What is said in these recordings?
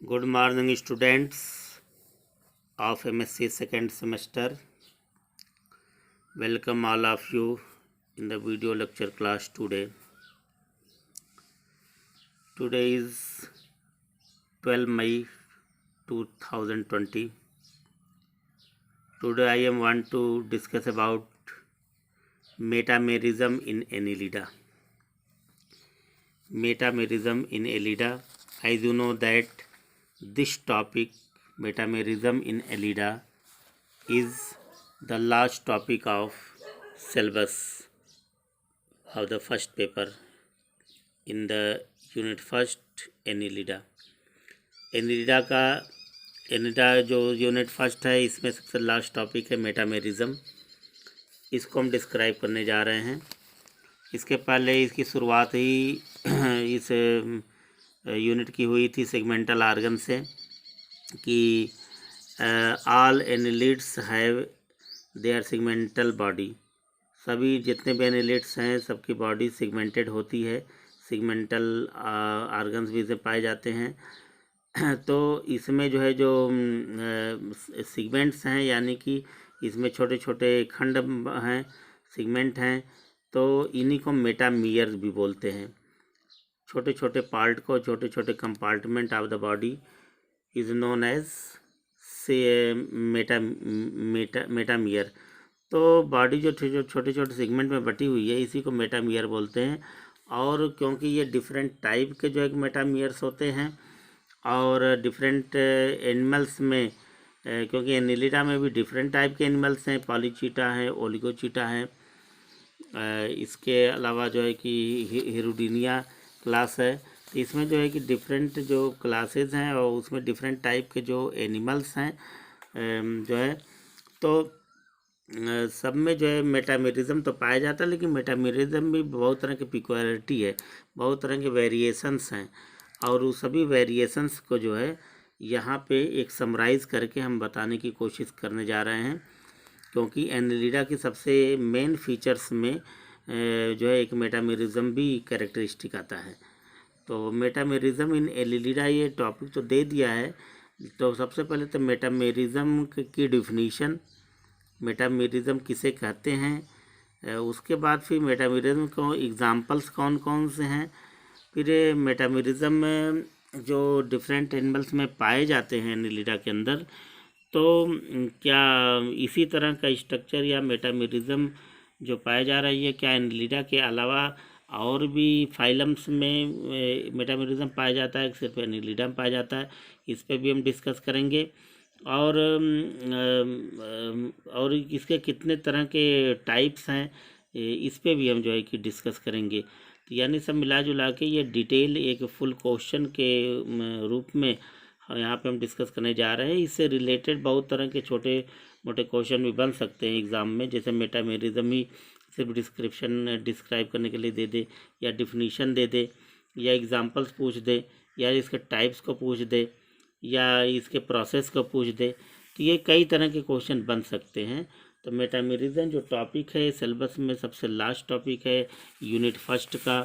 Good morning, students of MSc second semester. Welcome all of you in the video lecture class today. Today is 12 May 2020. Today I am want to discuss about metamerism in Annelida. Metamerism in Annelida. As you know that this topic, metamerism in Annelida, is the last topic of syllabus of the first paper in the unit first Annelida. Annelida जो unit first है, इसमें सबसे last topic है metamerism. इसको हम describe करने जा रहे हैं। इसके पहले इसकी शुरुआत ही इस यूनिट की हुई थी सेगमेंटल आर्गन से कि all annelids have their segmental body. सभी जितने भी एनिलिड्स हैं सबकी बॉडी सेगमेंटेड होती है, सेगमेंटल आर्गन्स भी इसे पाए जाते हैं। तो इसमें जो है जो सेगमेंट्स हैं, यानी कि इसमें छोटे छोटे खंड हैं, सेगमेंट हैं, तो इन्हीं को मेटामियर भी बोलते हैं। छोटे छोटे पार्ट को, छोटे छोटे compartment of the body is known as से मेटामियर। तो बॉडी जो छोटे छोटे सेगमेंट में बटी हुई है, इसी को मेटामियर बोलते हैं। और क्योंकि ये डिफरेंट टाइप के जो है मेटामियर्स होते हैं, और डिफरेंट एनिमल्स में, क्योंकि एनिलिडा में भी डिफरेंट टाइप के एनिमल्स हैं, पॉलीचीटा है, ओलिगोचीटा है, इसके अलावा जो है कि हिरुडिनिया क्लास है। तो इसमें जो है कि डिफरेंट जो क्लासेस हैं और उसमें डिफरेंट टाइप के जो एनिमल्स हैं जो है, तो सब में जो है मेटामेरिज्म तो पाया जाता है, लेकिन मेटामेरिज्म भी बहुत तरह की पिक्युलरिटी है, बहुत तरह के वेरिएशंस हैं। और उस सभी वेरिएशंस को जो है यहाँ पे एक समराइज़ करके हम बताने की कोशिश करने जा रहे हैं, क्योंकि एनिलिडा की सबसे मेन फीचर्स में जो है एक मेटामेरिज्म भी कैरेक्टरिस्टिक आता है। तो मेटामेरिज्म इन एनिलिडा, ये टॉपिक तो दे दिया है। तो सबसे पहले तो मेटामेरिज्म की डिफिनीशन, मेटामेरिज्म किसे कहते हैं, उसके बाद फिर मेटामेरिज्म को एग्जाम्पल्स कौन कौन से हैं, फिर मेटामेरिज्म में जो डिफरेंट एनिमल्स में पाए जाते हैं एनिलिडा के अंदर, तो क्या इसी तरह का स्ट्रक्चर या मेटामेरिज्म जो पाया जा रहा है, क्या एनिलिडा के अलावा और भी फाइलम्स में मेटामेरिज्म पाया जाता है, सिर्फ एनिलिडा में पाया जाता है, इस पर भी हम डिस्कस करेंगे। और इसके कितने तरह के टाइप्स हैं, इस पे भी हम जो है कि डिस्कस करेंगे। तो यानी सब मिला जुला के ये डिटेल एक फुल क्वेश्चन के रूप में यहाँ पे हम डिस्कस करने जा रहे हैं। इससे रिलेटेड बहुत तरह के छोटे मोटे क्वेश्चन भी बन सकते हैं एग्ज़ाम में, जैसे मेटामेरिज्म ही सिर्फ डिस्क्राइब करने के लिए दे दे, या डिफिनीशन दे दे, या एग्जांपल्स पूछ दे, या इसके टाइप्स को पूछ दे, या इसके प्रोसेस को पूछ दे। तो ये कई तरह के क्वेश्चन बन सकते हैं। तो मेटामेरिज्म जो टॉपिक है सिलेबस में सबसे लास्ट टॉपिक है, यूनिट फर्स्ट का,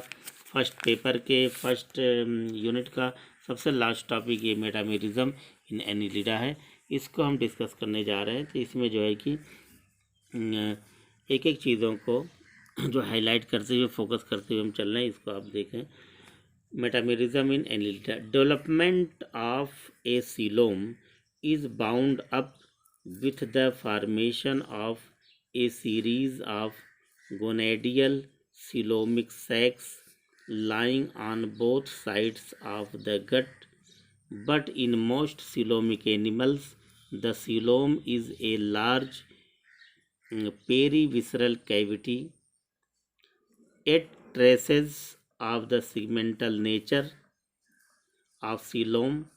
फर्स्ट पेपर के फर्स्ट यूनिट का सबसे लास्ट टॉपिक ये मेटामेरिज्म इन एनिलिडा है। इसको हम डिस्कस करने जा रहे हैं। तो इसमें जो है कि एक एक चीज़ों को जो हाईलाइट करते हुए, फोकस करते हुए हम चल रहे हैं, इसको आप देखें। Metamerism in Annelida. Development of a coelom is bound up with the formation of a series of gonadial coelomic sacs lying on both sides of the gut. But in most coelomic animals, the coelom is a large perivisceral cavity. It traces of the segmental nature of coelom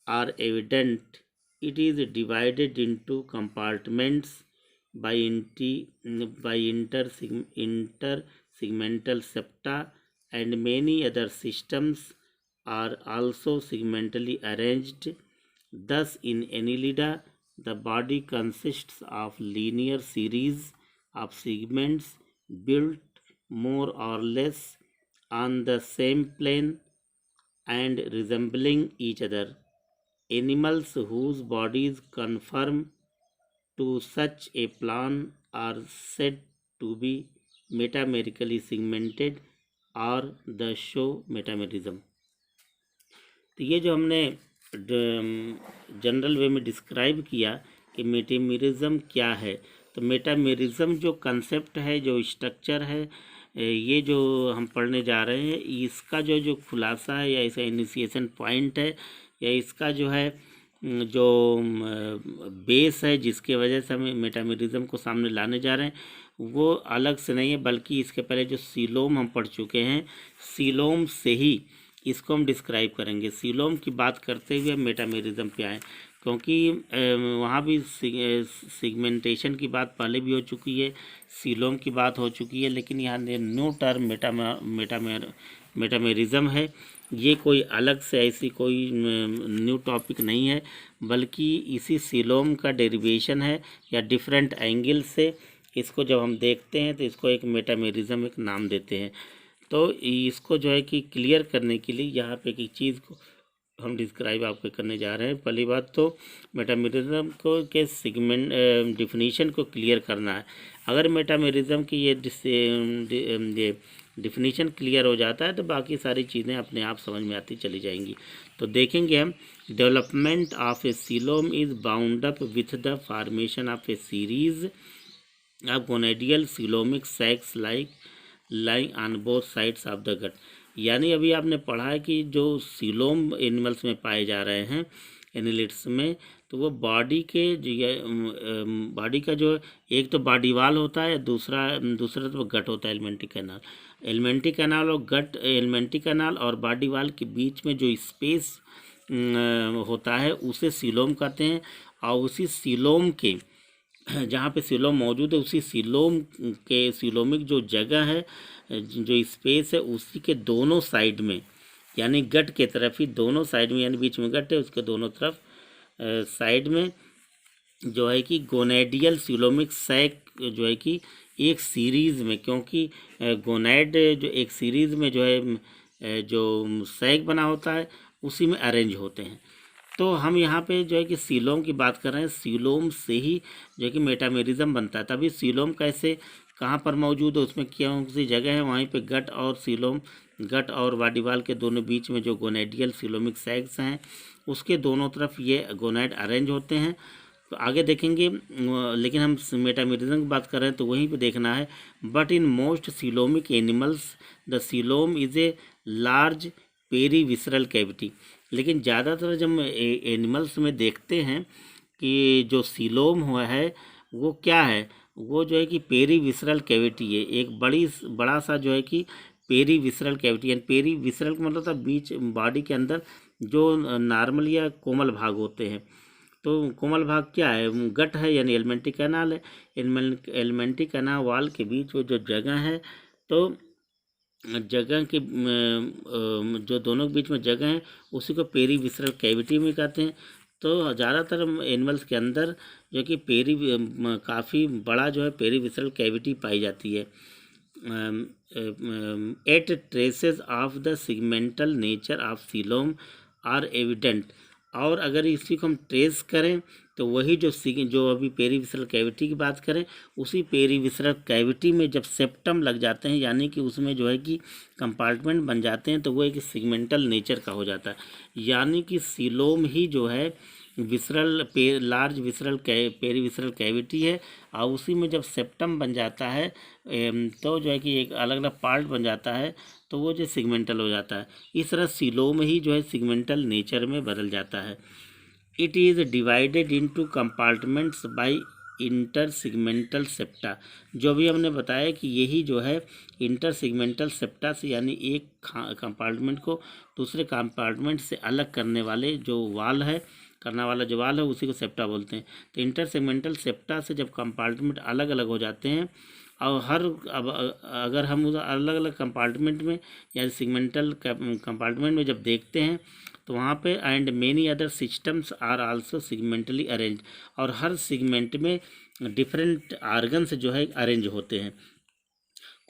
are evident. It is divided into compartments by intersegmental septa, and many other systems are also segmentally arranged. Thus, in Annelida, the body consists of linear series of segments built more or less on the same plane. and resembling each other. Animals whose bodies conform to such a plan are said to be metamerically segmented or the show metamerism. तो ये जो हमने general वे में describe किया कि metamerism क्या है, तो मेटामेरिज्म जो कंसेप्ट है, जो स्ट्रक्चर है, ये जो हम पढ़ने जा रहे हैं, इसका जो खुलासा है या इसका इनिशिएशन पॉइंट है या इसका जो है जो बेस है जिसके वजह से हम मेटामेरिज्म को सामने लाने जा रहे हैं वो अलग से नहीं है, बल्कि इसके पहले जो सीलोम हम पढ़ चुके हैं, सीलोम से ही इसको हम डिस्क्राइब करेंगे। सीलोम की बात करते हुए मेटामेरिज्म पे आए, क्योंकि वहाँ भी सिगमेंटेशन की बात पहले भी हो चुकी है, सीलोम की बात हो चुकी है, लेकिन यहाँ न्यू टर्म मेटामेरिज्म है। ये कोई अलग से ऐसी कोई न्यू टॉपिक नहीं है, बल्कि इसी सीलोम का डेरिवेशन है या डिफरेंट एंगल से इसको जब हम देखते हैं तो इसको एक मेटामेरिज्म एक नाम देते हैं। तो इसको जो है कि क्लियर करने के लिए यहाँ पे एक चीज़ को हम डिस्क्राइब आपको करने जा रहे हैं। पहली बात तो मेटामेरिज्म को के सिगमेंट डिफिनीशन को क्लियर करना है। अगर मेटामेरिज्म की ये डिफिनीशन क्लियर हो जाता है तो बाकी सारी चीज़ें अपने आप समझ में आती चली जाएंगी। तो देखेंगे हम, development of a coelom is bound up with the formation of a series of gonadial coelomic sacs lying on both sides of the gut. यानी अभी आपने पढ़ा है कि जो सीलोम एनिमल्स में पाए जा रहे हैं एनिलिट्स में, तो वो बॉडी का जो एक तो बॉडी वाल होता है, दूसरा तो गट होता है, एलिमेंट्री कैनाल और गट, एलिमेंट्री कैनाल और बॉडी वाल के बीच में जो स्पेस होता है उसे सीलोम कहते हैं। और उसी सीलोम के जहाँ पे सीलोम मौजूद है, उसी सीलोम के सीलोमिक जो जगह है, जो स्पेस है, उसी के दोनों साइड में, यानी गट के तरफ ही दोनों साइड में, यानी बीच में गट है, उसके दोनों तरफ साइड में जो है कि गोनेडियल सीलोमिक सैक जो है कि एक सीरीज़ में, क्योंकि गोनेड जो एक सीरीज़ में जो है जो सैक बना होता है उसी में अरेंज होते हैं। तो हम यहाँ पे जो है कि सीलोम की बात कर रहे हैं, सीलोम से ही जो है कि मेटामेरिज्म बनता है। तभी सीलोम कैसे कहाँ पर मौजूद है, उसमें कौन सी जगह है, वहीं पे गट और सीलोम, गट और बॉडीवाल के दोनों बीच में जो गोनेडियल सीलोमिक सैक्स हैं उसके दोनों तरफ ये गोनेड अरेंज होते हैं। तो आगे देखेंगे, लेकिन हम मेटामेरिज्म की बात कर रहे हैं तो वहीं पे देखना है। But in most coelomic animals the coelom is a large perivisceral cavity. लेकिन ज़्यादातर जब एनिमल्स में देखते हैं कि जो सीलोम हुआ है वो क्या है, वो जो है कि पेरीविसरल कैविटी है, एक बड़ा सा जो है कि पेरीविसरल कैविटी। यानी पेरीविसरल का मतलब था बीच बॉडी के अंदर जो नॉर्मल या कोमल भाग होते हैं। तो कोमल भाग क्या है, गट है, यानी एलिमेंट्री कैनाल है। एलिमेंट्री कैनाल वाल के बीच वो जो जगह है, तो जगह के जो दोनों के बीच में जगह है उसी को पेरीविसरल कैविटी में कहते हैं। तो ज़्यादातर एनिमल्स के अंदर जो कि काफ़ी बड़ा जो है पेरीविसरल कैविटी पाई जाती है। At traces of the segmental nature of coelom are evident. और अगर इसी को हम ट्रेस करें तो वही जो अभी पेरीविसरल कैविटी की बात करें, उसी पेरीविसरल कैविटी में जब सेप्टम लग जाते हैं, यानी कि उसमें जो है कि कंपार्टमेंट बन जाते हैं, तो वो एक सिगमेंटल नेचर का हो जाता है। यानी कि सीलोम ही जो है लार्ज पेरीविसरल कैविटी है, और उसी में जब सेप्टम बन जाता है तो जो है कि एक अलग अलग पार्ट बन जाता है, तो वो जो सिगमेंटल हो जाता है। इस तरह सीलोम ही जो है सिगमेंटल नेचर में बदल जाता है। It is divided into compartments by intersegmental septa. जो भी हमने बताया कि यही जो है इंटर सिगमेंटल सेप्टा से, यानी एक कंपार्टमेंट को दूसरे कंपार्टमेंट से अलग करने वाले जो वाल है, उसी को सेप्टा बोलते हैं। तो इंटर सिगमेंटल सेप्टा से जब कंपार्टमेंट अलग अलग हो जाते हैं, और अगर हम उस अलग अलग कंपार्टमेंट में या सिगमेंटल कंपार्टमेंट में जब देखते हैं तो वहाँ पे and many other systems are also segmentally arrange, और हर सिगमेंट में डिफरेंट आर्गन्स जो है अरेंज होते हैं।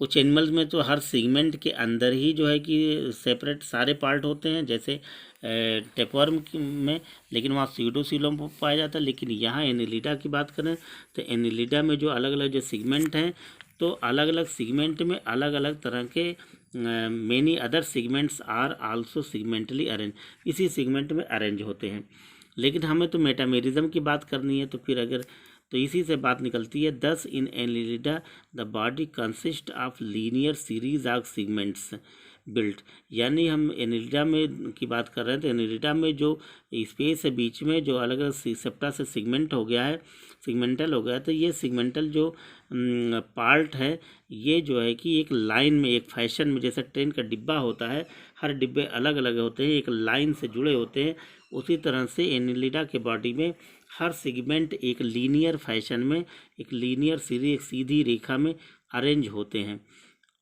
कुछ एनिमल्स में तो हर सेगमेंट के अंदर ही जो है कि सेपरेट सारे पार्ट होते हैं, जैसे टेपवर्म में, लेकिन वहाँ सीडोसीलोम पाया जाता है। लेकिन यहाँ एनिलिडा की बात करें तो एनिलिडा में जो अलग अलग जो सेगमेंट हैं, तो अलग अलग सेगमेंट में अलग अलग तरह के many other segments are also segmentally arrange, इसी सेगमेंट में अरेंज होते हैं। लेकिन हमें तो मेटामेरिज्म की बात करनी है, तो फिर अगर तो इसी से बात निकलती है। Thus in Annelida the body consist of linear series of segments built, यानी हम एनिलिडा में की बात कर रहे हैं, तो एनिलिडा में जो स्पेस है बीच में, जो अलग अलग सेप्टा से सेगमेंट हो गया है, सेगमेंटल हो गया है, तो ये सेगमेंटल जो पार्ट है, ये जो है कि एक लाइन में, एक फैशन में, जैसे ट्रेन का डिब्बा होता है, हर डिब्बे अलग अलग होते हैं, एक लाइन से जुड़े होते हैं, उसी तरह से एनिलिडा के बॉडी में हर सेगमेंट एक लीनियर फैशन में, एक लीनियर सीधी, एक सीधी रेखा में अरेंज होते हैं।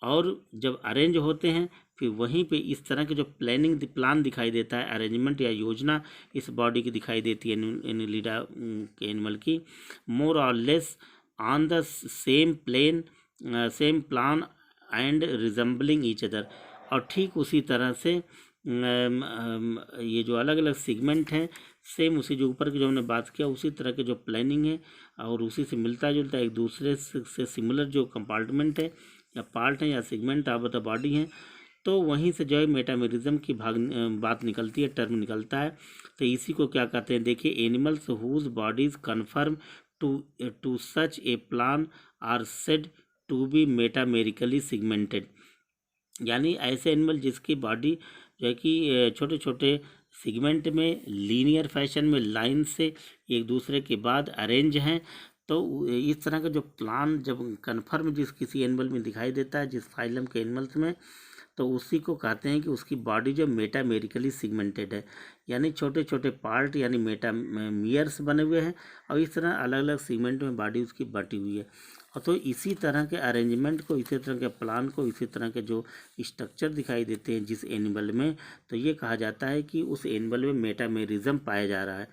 और जब अरेंज होते हैं, फिर वहीं पे इस तरह के जो प्लान दिखाई देता है, अरेंजमेंट या योजना इस बॉडी की दिखाई देती है एनिलिडा के एनिमल की, मोर और less on the same plan and resembling each other. और ठीक उसी तरह से ये जो अलग अलग सेगमेंट हैं, सेम उसी जो ऊपर की जो हमने बात किया, उसी तरह के जो प्लानिंग है और उसी से मिलता जुलता एक दूसरे से सिमिलर जो कंपार्टमेंट है या पार्ट है या सेगमेंट ऑफ द बॉडी है, तो वहीं से जो है मेटामेरिज्म की बात निकलती है, टर्म निकलता है। तो इसी को क्या कहते हैं, देखिए, animals whose bodies conform to such a plan are said to be metamerically segmented, यानी ऐसे एनिमल जिसकी बॉडी जो है कि छोटे छोटे सेगमेंट में लीनियर फैशन में लाइन से एक दूसरे के बाद अरेंज हैं, तो इस तरह का जो प्लान जब कन्फर्म जिस किसी एनिमल में दिखाई देता है, जिस फाइलम के एनिमल्स में, तो उसी को कहते हैं कि उसकी बॉडी जो मेटामेरिकली सेगमेंटेड है, यानी छोटे छोटे पार्ट यानी मेटामियर्स बने हुए हैं, और इस तरह अलग अलग सेगमेंट में बॉडी उसकी बटी हुई है। और तो इसी तरह के अरेंजमेंट को, इसी तरह के प्लान को, इसी तरह के जो स्ट्रक्चर दिखाई देते हैं जिस एनिमल में, तो ये कहा जाता है कि उस एनिमल में मेटामेरिज्म पाया जा रहा है।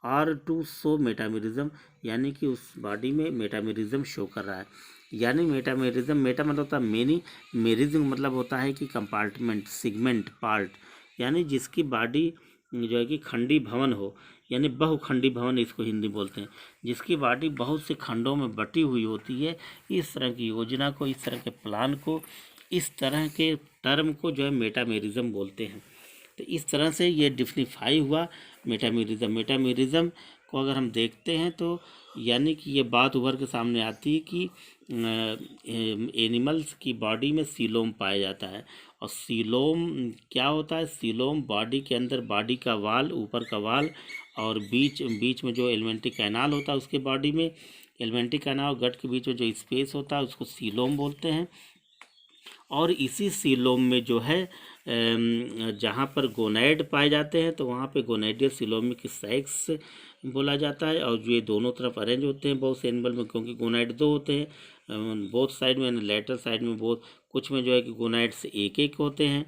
और टू शो मेटामेरिज्म, यानी कि उस बॉडी में मेटामेरिज्म शो कर रहा है। यानी मेटामेरिज्म, मेटा मतलब होता है मेनी, मेरिज्म मतलब होता है कि कंपार्टमेंट, सेगमेंट, पार्ट, यानी जिसकी बॉडी जो है कि खंडी भवन हो, यानी बहुखंडी भवन इसको हिंदी बोलते हैं, जिसकी बॉडी बहुत से खंडों में बटी हुई होती है। इस तरह की योजना को, इस तरह के प्लान को, इस तरह के टर्म को जो है मेटामेरिज्म बोलते हैं। तो इस तरह से ये डिफिनिफाई हुआ मेटामेरिज्म। मेटामेरिज्म को अगर हम देखते हैं तो यानी कि ये बात उभर के सामने आती है कि एनिमल्स की बॉडी में सीलोम पाया जाता है। और सीलोम क्या होता है, सीलोम बॉडी के अंदर, बॉडी का वाल, ऊपर का वाल, और बीच में जो एलिमेंट्री कैनाल होता है उसके बॉडी में, एलिमेंट्री कैनाल और गट के बीच में जो स्पेस होता है उसको सीलोम बोलते हैं। और इसी सीलोम में जो है जहाँ पर गोनैड पाए जाते हैं, तो वहाँ पे गोनैडियल सीलोमिक सैक्स बोला जाता है। और जो ये दोनों तरफ अरेंज होते हैं बहुत से एनिमल में, क्योंकि गोनैड दो होते हैं बोथ साइड में, लेटरल साइड में बहुत, कुछ में जो है कि गोनैड्स एक एक होते हैं,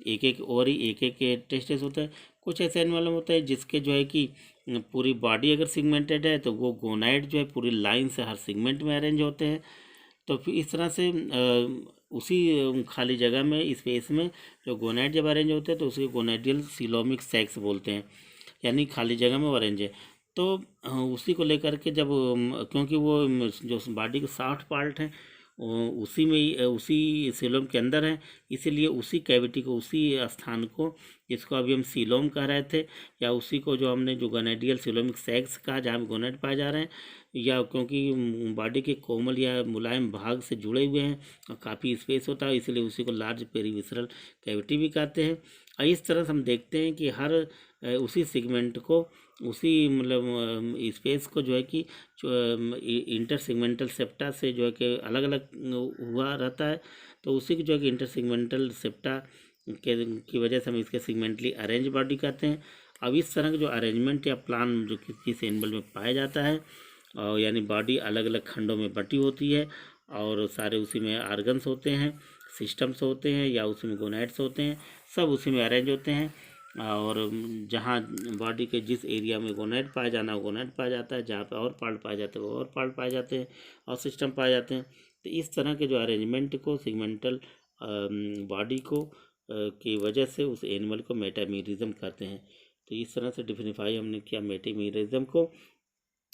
एक एक और ही एक एक टेस्टिस होता है। कुछ ऐसे एनिमल होते हैं जिसके जो है कि पूरी बॉडी अगर सेगमेंटेड है, तो वो गोनैड जो है पूरी लाइन से हर सेगमेंट में अरेंज होते हैं। तो फिर इस तरह से उसी खाली जगह में, स्पेस में जो गोनैड जब अरेंज होते हैं तो उसे गोनैडियल सीलोमिक सैक्स बोलते हैं, यानी खाली जगह में वो अरेंज है। तो उसी को लेकर के जब क्योंकि वो जो बॉडी के 60 पार्ट हैं उसी में ही, उसी सीलोम के अंदर है, इसीलिए उसी कैविटी को, उसी स्थान को, जिसको अभी हम सीलोम कह रहे थे, या उसी को जो हमने जो गोनैडियल सीलोमिक सैक्स कहा, जहाँ पे गोनैड पाए जा रहे हैं, या क्योंकि बॉडी के कोमल या मुलायम भाग से जुड़े हुए हैं और काफ़ी स्पेस होता है, इसलिए उसी को लार्ज पेरीविसरल कैविटी भी कहते हैं। और इस तरह से हम देखते हैं कि हर उसी सेगमेंट को, उसी मतलब स्पेस को जो है कि इंटर सेगमेंटल सेप्टा से जो है कि अलग अलग हुआ रहता है, तो उसी की जो है कि इंटर सेगमेंटल सेप्टा की वजह से हम इसके सेगमेंटली अरेंज बॉडी कहते हैं। अब इस तरह का जो अरेंजमेंट या प्लान जो किसी एनिमल में पाया जाता है, और यानी बॉडी अलग अलग खंडों में बटी होती है, और सारे उसी में आर्गन्स होते हैं, सिस्टम्स होते हैं, या उसी में गोनैड्स होते हैं, सब उसी में अरेंज होते हैं। और जहाँ बॉडी के जिस एरिया में गोनैड पाया जाना, वो गोनैड पाया जाता है, जहाँ पे और पार्ट पाए जाते हैं वो और पार्ट पाए जाते हैं, और सिस्टम पाए जाते हैं। तो इस तरह के जो अरेंजमेंट को सेगमेंटल बॉडी को की वजह से उस एनिमल को मेटामेरिज्म कहते हैं। तो इस तरह से डिफिनिफाई हमने किया मेटामेरिज्म को।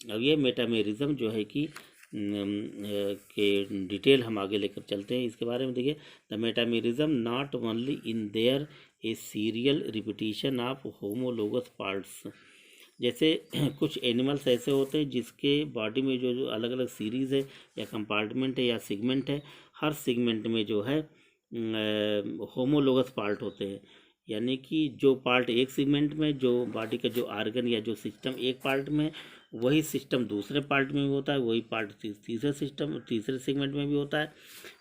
अब ये मेटामेरिज्म जो है कि के डिटेल हम आगे लेकर चलते हैं इसके बारे में। देखिए, the metamerism not only in their A serial repetition of homologous parts. जैसे कुछ एनिमल्स ऐसे होते हैं जिसके बॉडी में जो अलग अलग सीरीज़ है या कंपार्टमेंट है या सेगमेंट है, हर सेगमेंट में जो है होमोलोगस पार्ट होते हैं। यानी कि जो पार्ट एक सेगमेंट में, जो बॉडी का जो आर्गन या जो सिस्टम एक पार्ट में, वही सिस्टम दूसरे पार्ट में भी होता है, वही पार्ट तीसरे सेगमेंट में भी होता है।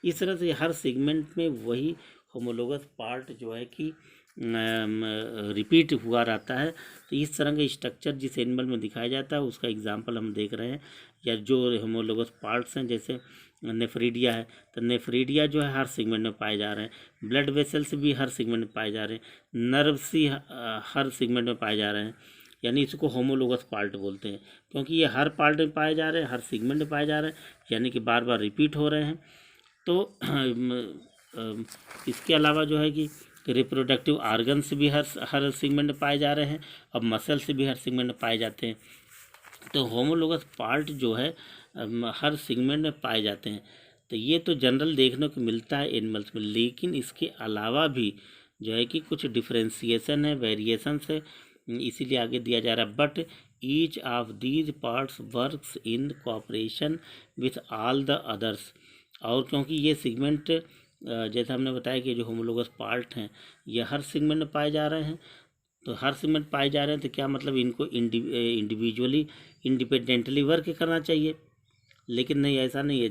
इस तरह से हर सेगमेंट में वही होमोलोगस पार्ट जो है कि रिपीट हुआ रहता है। तो इस तरह का स्ट्रक्चर जिस एनिमल में दिखाया जाता है उसका एग्जांपल हम देख रहे हैं, या जो होमोलोगस पार्ट्स हैं, जैसे नेफ्रीडिया है, तो नेफ्रीडिया जो है हर सेगमेंट में पाए जा रहे हैं। ब्लड वेसल्स भी हर सेगमेंट में पाए जा रहे हैं। नर्व्स ही हर सेगमेंट में पाए जा रहे हैं। यानी इसको होमोलोगस पार्ट बोलते हैं, क्योंकि ये हर पार्ट में पाए जा रहे हैं, हर सेगमेंट में पाए जा रहे हैं, यानी कि बार बार रिपीट हो रहे हैं। तो इसके अलावा जो है कि रिप्रोडक्टिव आर्गन्स भी हर सेगमेंट में पाए जा रहे हैं, अब मसल्स भी हर सेगमेंट में पाए जाते हैं। तो होमोलोगस पार्ट जो है हर सेगमेंट में पाए जाते हैं। तो ये तो जनरल देखने को मिलता है एनिमल्स में, लेकिन इसके अलावा भी जो है कि कुछ डिफ्रेंसिएशन है, वेरिएशंस है, इसीलिए आगे दिया जा रहा है। But each of these parts works in cooperation with all the others. और क्योंकि ये सेगमेंट जैसा हमने बताया कि जो होमोलोगस पार्ट हैं ये हर सेगमेंट में पाए जा रहे हैं, तो हर सेगमेंट पाए जा रहे हैं तो क्या मतलब इनको इंडिविजुअली इंडिपेंडेंटली वर्क करना चाहिए, लेकिन नहीं, ऐसा नहीं है।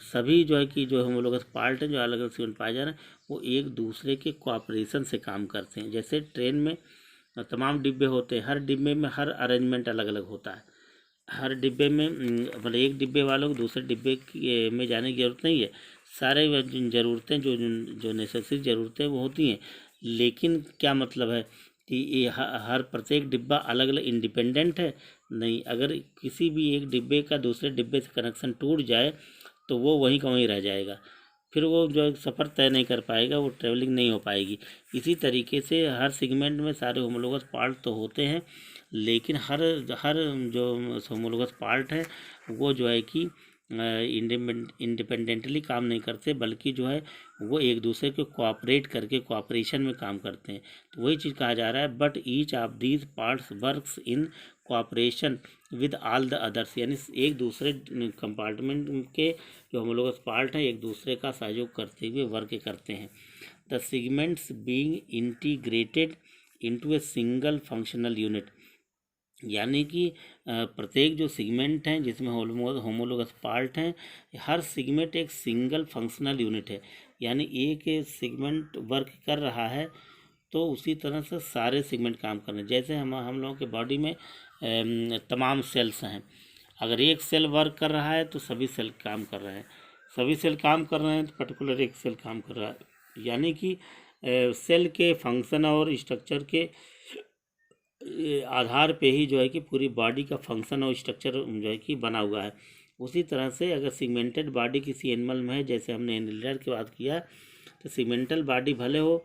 सभी जो है कि जो होमोलोगस पार्ट हैं जो अलग अलग सेगमेंट पाए जा रहे हैं वो एक दूसरे के कोऑपरेशन से काम करते हैं। जैसे ट्रेन में तमाम डिब्बे होते हैं, हर डिब्बे में हर अरेंजमेंट अलग अलग होता है। हर डिब्बे में मतलब एक डिब्बे वालों को दूसरे डिब्बे में जाने की ज़रूरत नहीं है। सारे ज़रूरतें जो नेसेसरी ज़रूरतें वो होती हैं, लेकिन क्या मतलब है कि ये हर प्रत्येक डिब्बा अलग अलग इंडिपेंडेंट है नहीं। अगर किसी भी एक डिब्बे का दूसरे डिब्बे से कनेक्शन टूट जाए तो वो वहीं का वहीं रह जाएगा, फिर वो जो सफ़र तय नहीं कर पाएगा, वो ट्रेवलिंग नहीं हो पाएगी। इसी तरीके से हर सेगमेंट में सारे होमोलोगस पार्ट तो होते हैं, लेकिन हर हर जो होमोलोगस पार्ट है वो जो है कि इंडिपेंडेंटली काम नहीं करते, बल्कि जो है वो एक दूसरे को कोऑपरेट करके कोऑपरेशन में काम करते हैं। तो वही चीज़ कहा जा रहा है, but each of these parts works in cooperation with all the others. यानी एक दूसरे कंपार्टमेंट के जो होमोलोगस पार्ट हैं एक दूसरे का सहयोग करते हुए वर्क करते हैं। The segments being integrated into a single functional unit. यानी कि प्रत्येक जो सेगमेंट हैं जिसमें होमोलोगस पार्ट हैं, हर सेगमेंट एक सिंगल फंक्शनल यूनिट है। यानी एक सेगमेंट वर्क कर रहा है तो उसी तरह से सारे सेगमेंट काम कर रहे हैं। जैसे हम लोगों के बॉडी में तमाम सेल्स हैं, अगर एक सेल वर्क कर रहा है तो सभी सेल काम कर रहे हैं, सभी सेल काम कर रहे हैं तो पर्टिकुलर एक सेल काम कर रहा है। यानी कि सेल के फंक्शन और स्ट्रक्चर के आधार पे ही जो है कि पूरी बॉडी का फंक्शन और स्ट्रक्चर जो है कि बना हुआ है। उसी तरह से अगर सेगमेंटेड बॉडी किसी एनिमल में है, जैसे हमने एनिमल की बात किया, तो सेगमेंटल बॉडी भले हो,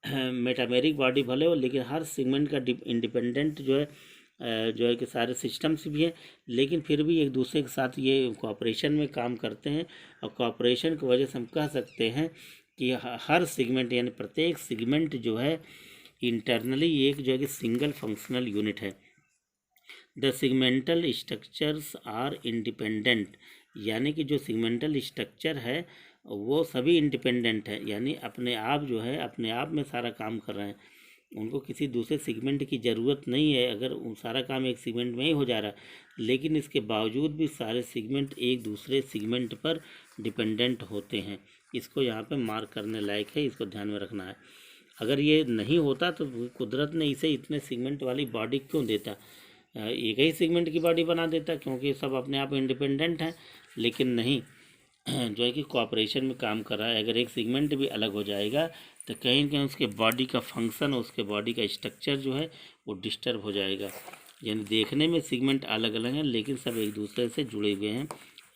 मेटामेरिक बॉडी भले हो, लेकिन हर सेगमेंट का इंडिपेंडेंट जो है कि सारे सिस्टम्स भी हैं, लेकिन फिर भी एक दूसरे के साथ ये कोऑपरेशन में काम करते हैं। और कोऑपरेशन की वजह से हम कह सकते हैं कि हर सेगमेंट यानी प्रत्येक सेगमेंट जो है इंटरनली एक जो है कि सिंगल फंक्शनल यूनिट है। The segmental structures are independent. यानी कि जो सेगमेंटल स्ट्रक्चर है वो सभी इंडिपेंडेंट है, यानी अपने आप जो है अपने आप में सारा काम कर रहे हैं, उनको किसी दूसरे सेगमेंट की ज़रूरत नहीं है। अगर सारा काम एक सेगमेंट में ही हो जा रहा है, लेकिन इसके बावजूद भी सारे सेगमेंट एक दूसरे सेगमेंट पर डिपेंडेंट होते हैं। इसको यहाँ पे मार्क करने लायक है, इसको ध्यान में रखना है। अगर ये नहीं होता तो कुदरत ने इसे इतने सेगमेंट वाली बॉडी क्यों देता, एक ही सेगमेंट की बॉडी बना देता, क्योंकि सब अपने आप इंडिपेंडेंट हैं। लेकिन नहीं, जो है कि कोऑपरेशन में काम कर रहा है। अगर एक सेगमेंट भी अलग हो जाएगा तो कहीं ना कहीं उसके बॉडी का फंक्शन, उसके बॉडी का स्ट्रक्चर जो है वो डिस्टर्ब हो जाएगा। यानी देखने में सेगमेंट अलग अलग हैं, लेकिन सब एक दूसरे से जुड़े हुए हैं,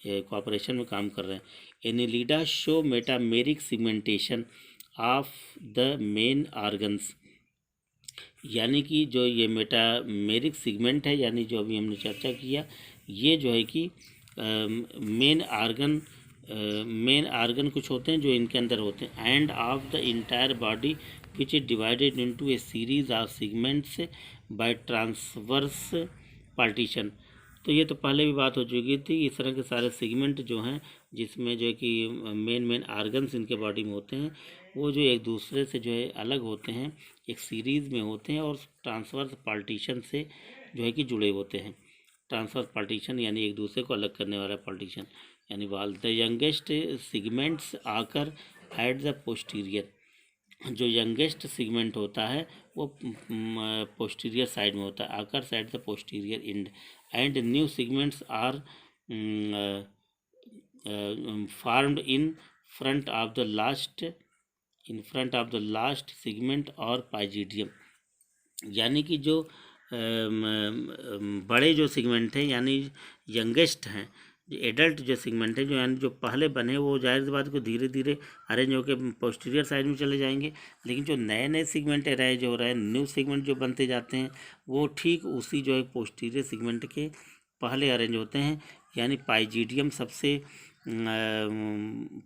कॉपरेशन में काम कर रहे हैं। Annelida show metameric segmentation of the main organs, यानी कि जो ये मेटामेरिक सिगमेंट है, यानी जो अभी हमने चर्चा किया, ये जो है कि मेन आर्गन कुछ होते हैं जो इनके अंदर होते हैं, end of the entire body which is divided into a series of segments by transverse partition. तो ये तो पहले भी बात हो चुकी थी। इस तरह के सारे सेगमेंट जो हैं, जिसमें जो है कि मेन आर्गन्स इनके बॉडी में होते हैं, वो जो एक दूसरे से जो है अलग होते हैं, एक सीरीज़ में होते हैं और ट्रांसवर्स पार्टीशन से जो है कि जुड़े होते हैं। ट्रांसवर्स पार्टीशन यानी एक दूसरे को अलग करने वाला पार्टीशन, यानी वाल। द यंगेस्ट सिगमेंट्स आकर एट द पोस्टीरियर, जो यंगेस्ट सिगमेंट होता है वो पोस्टीरियर साइड में होता है, आकर side the posterior end, and new segments are formed in front of the last segment और पाइजिडियम। यानी कि जो बड़े जो सिगमेंट हैं, यानी यंगेस्ट हैं, जो एडल्ट जो सिगमेंट है, जो यानी जो पहले बने, वो जाहिर सी बात को धीरे धीरे अरेंज होकर पोस्टीरियर साइड में चले जाएंगे। लेकिन जो नए नए सिगमेंट अरेंज हो रहे हैं, न्यू सिगमेंट जो बनते जाते हैं, वो ठीक उसी जो है पोस्टीरियर सिगमेंट के पहले अरेंज होते हैं। यानी पाइजिडियम सबसे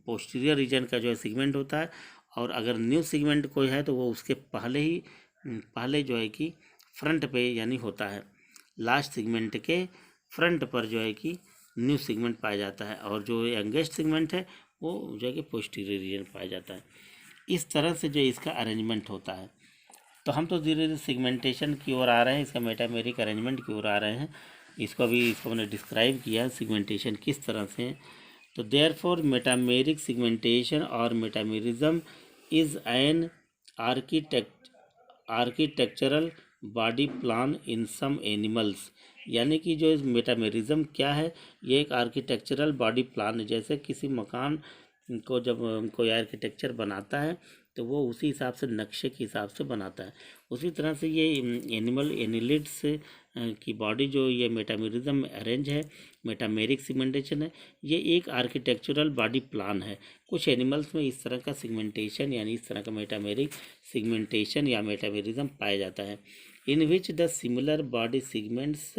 पोस्टीरियर रीजन का जो है सिगमेंट होता है, और अगर न्यू सिगमेंट कोई है तो वो उसके पहले जो है कि फ्रंट पे यानी होता है, लास्ट सिगमेंट के फ्रंट पर जो है कि न्यू सिगमेंट पाया जाता है, और जो यंगेस्ट सिगमेंट है वो जो है कि पोस्टीरियर रीजन पाया जाता है। इस तरह से जो इसका अरेंजमेंट होता है। तो हम तो धीरे धीरे सिगमेंटेशन की ओर आ रहे हैं, इसका मेटामेरिक अरेंजमेंट की ओर आ रहे हैं। इसको मैंने डिस्क्राइब किया सिगमेंटेशन किस तरह से है। तो देयरफॉर मेटामेरिक सिगमेंटेशन और metamerism is an architectural body plan in some animals. यानी कि जो मेटामेरिज्म क्या है, ये एक आर्किटेक्चरल बॉडी प्लान है। जैसे किसी मकान को जब कोई आर्किटेक्चर बनाता है तो वो उसी हिसाब से, नक्शे के हिसाब से बनाता है। उसी तरह से ये एनिलिड्स की बॉडी जो ये मेटामेरिज्म में अरेंज है, मेटामेरिक सिगमेंटेशन है, ये एक आर्किटेक्चरल बॉडी प्लान है। कुछ एनिमल्स में इस तरह का सिगमेंटेशन, यानी इस तरह का मेटामेरिक सिगमेंटेशन या मेटामेरिज्म पाया जाता है, in which the similar body segments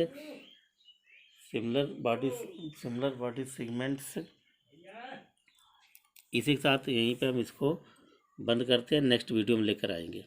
इसी के साथ यहीं पे हम इसको बंद करते हैं। नेक्स्ट वीडियो में लेकर आएंगे।